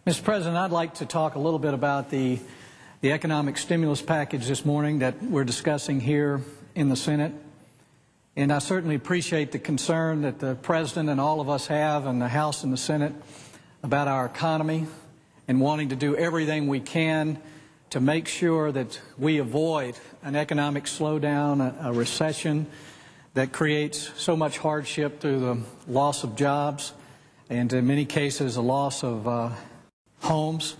Mr. President, I'd like to talk a little bit about the economic stimulus package this morning that we're discussing here in the Senate. And I certainly appreciate the concern that the President and all of us have in the House and the Senate about our economy and wanting to do everything we can to make sure that we avoid an economic slowdown, a recession that creates so much hardship through the loss of jobs and in many cases a loss of homes.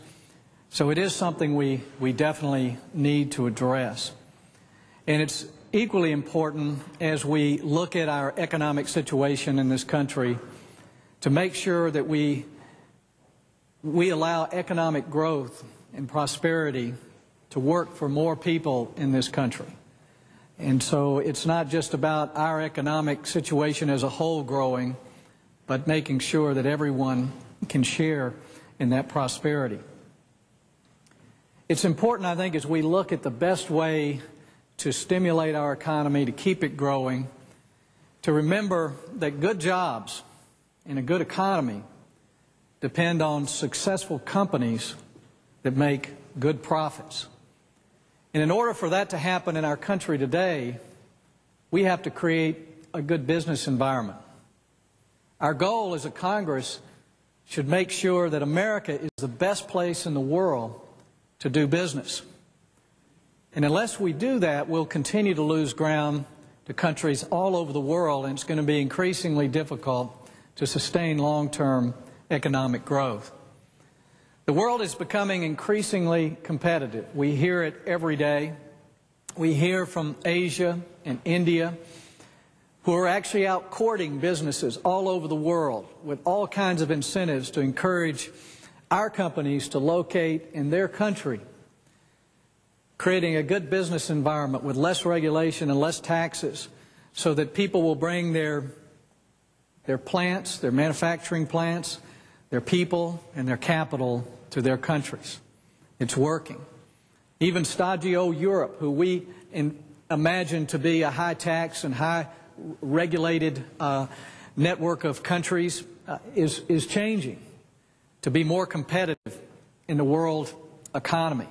So it is something we definitely need to address. And it's equally important as we look at our economic situation in this country to make sure that we allow economic growth and prosperity to work for more people in this country. And so it's not just about our economic situation as a whole growing, but making sure that everyone can share in that prosperity. It's important, I think, as we look at the best way to stimulate our economy, to keep it growing, to remember that good jobs and a good economy depend on successful companies that make good profits. And in order for that to happen in our country today, we have to create a good business environment. Our goal as a Congress should make sure that America is the best place in the world to do business. And unless we do that, we'll continue to lose ground to countries all over the world, and it's going to be increasingly difficult to sustain long-term economic growth. The world is becoming increasingly competitive. We hear it every day. We hear from Asia and India, who are actually out courting businesses all over the world with all kinds of incentives to encourage our companies to locate in their country, creating a good business environment with less regulation and less taxes so that people will bring their plants, their manufacturing plants, their people and their capital to their countries. It's working. Even stodgy old Europe, who we imagine to be a high tax and high regulated network of countries, is changing to be more competitive in the world economy.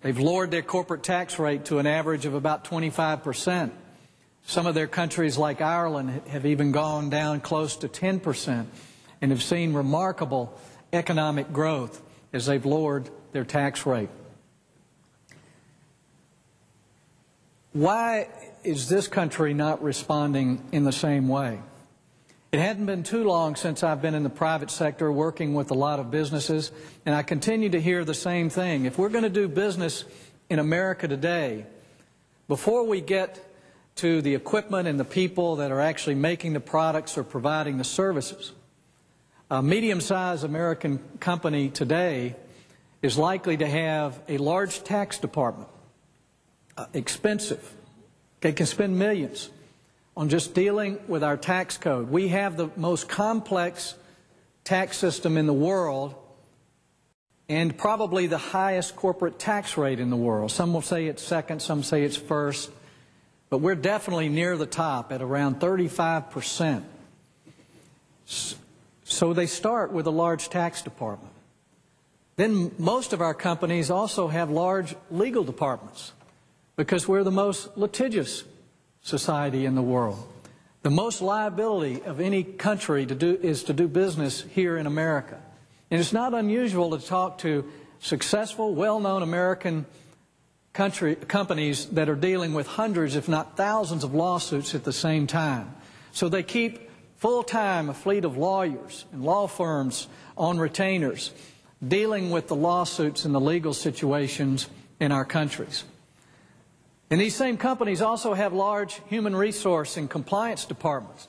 They've lowered their corporate tax rate to an average of about 25%. Some of their countries like Ireland have even gone down close to 10% and have seen remarkable economic growth as they've lowered their tax rate. Why is this country not responding in the same way? It hadn't been too long since I've been in the private sector working with a lot of businesses, and I continue to hear the same thing. If we're going to do business in America today, before we get to the equipment and the people that are actually making the products or providing the services, a medium-sized American company today is likely to have a large tax department, expensive. They can spend millions on just dealing with our tax code. We have the most complex tax system in the world and probably the highest corporate tax rate in the world. Some will say it's second, some say it's first, but we're definitely near the top at around 35%. So they start with a large tax department. Then most of our companies also have large legal departments because we're the most litigious society in the world. The most liability of any country is to do business here in America. And it's not unusual to talk to successful, well-known American companies that are dealing with hundreds, if not thousands, of lawsuits at the same time. So they keep full-time a fleet of lawyers and law firms on retainers dealing with the lawsuits and the legal situations in our countries. And these same companies also have large human resource and compliance departments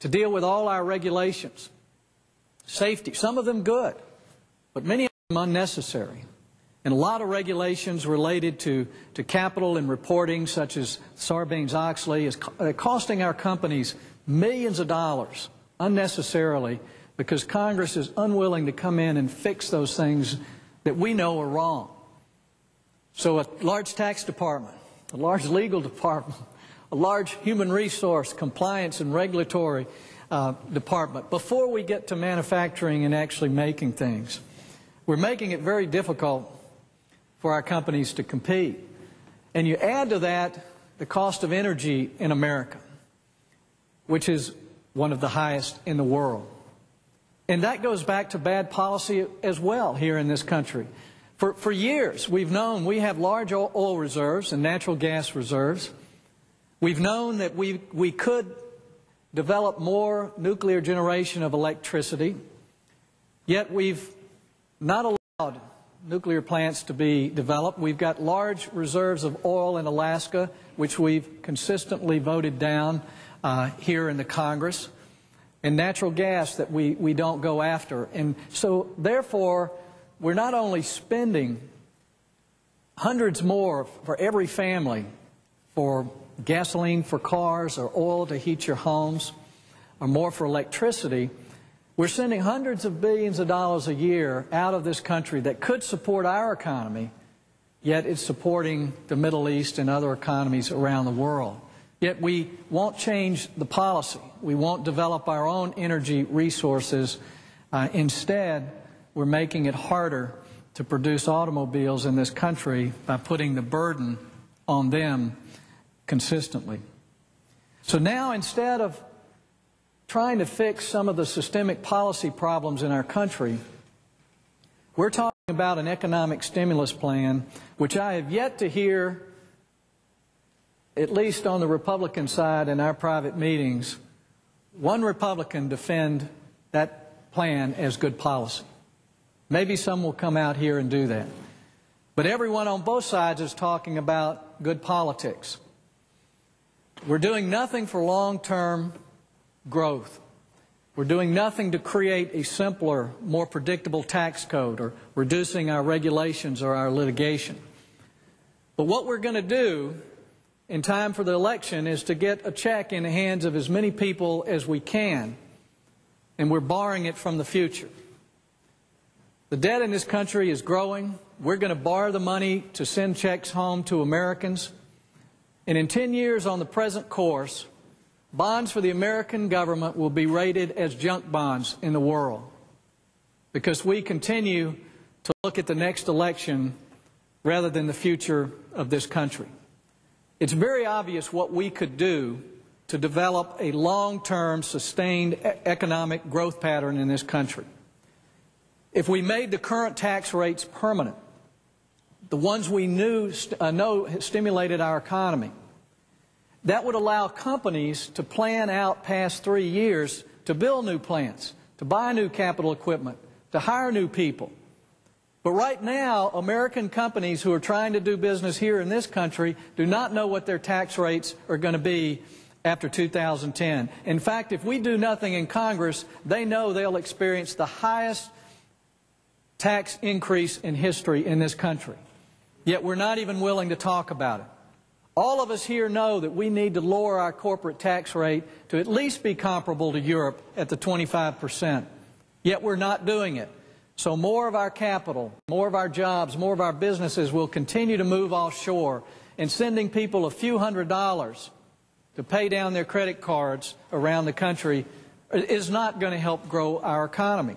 to deal with all our regulations, safety, some of them good, but many of them unnecessary. And a lot of regulations related to capital and reporting, such as Sarbanes-Oxley, is costing our companies millions of dollars unnecessarily because Congress is unwilling to come in and fix those things that we know are wrong. So a large tax department, a large legal department, a large human resource, compliance and regulatory department before we get to manufacturing and actually making things. we're making it very difficult for our companies to compete. And you add to that the cost of energy in America, which is one of the highest in the world. And that goes back to bad policy as well here in this country. For years, we've known we have large oil reserves and natural gas reserves. We've known that we could develop more nuclear generation of electricity, yet we've not allowed nuclear plants to be developed. We've got large reserves of oil in Alaska, which we've consistently voted down here in the Congress, and natural gas that we don't go after. And so, therefore, we're not only spending hundreds more for every family for gasoline for cars or oil to heat your homes or more for electricity, we're sending hundreds of billions of dollars a year out of this country that could support our economy, yet it's supporting the Middle East and other economies around the world. Yet we won't change the policy. We won't develop our own energy resources. Instead, we're making it harder to produce automobiles in this country by putting the burden on them consistently. So now, instead of trying to fix some of the systemic policy problems in our country, we're talking about an economic stimulus plan, which I have yet to hear, at least on the Republican side in our private meetings, one Republican defend that plan as good policy. Maybe some will come out here and do that. But everyone on both sides is talking about good politics. We're doing nothing for long-term growth. We're doing nothing to create a simpler, more predictable tax code or reducing our regulations or our litigation. But what we're going to do in time for the election is to get a check in the hands of as many people as we can, and we're borrowing it from the future. The debt in this country is growing. We're going to borrow the money to send checks home to Americans. And in 10 years on the present course, bonds for the American government will be rated as junk bonds in the world, because we continue to look at the next election rather than the future of this country. It's very obvious what we could do to develop a long-term, sustained economic growth pattern in this country. If we made the current tax rates permanent, the ones we know stimulated our economy, that would allow companies to plan out past 3 years to build new plants, to buy new capital equipment, to hire new people. But right now, American companies who are trying to do business here in this country do not know what their tax rates are going to be after 2010. In fact, if we do nothing in Congress, they know they'll experience the highest tax increase in history in this country. Yet we're not even willing to talk about it. All of us here know that we need to lower our corporate tax rate to at least be comparable to Europe at the 25%. Yet we're not doing it. So more of our capital, more of our jobs, more of our businesses will continue to move offshore, and sending people a few $100s to pay down their credit cards around the country is not going to help grow our economy.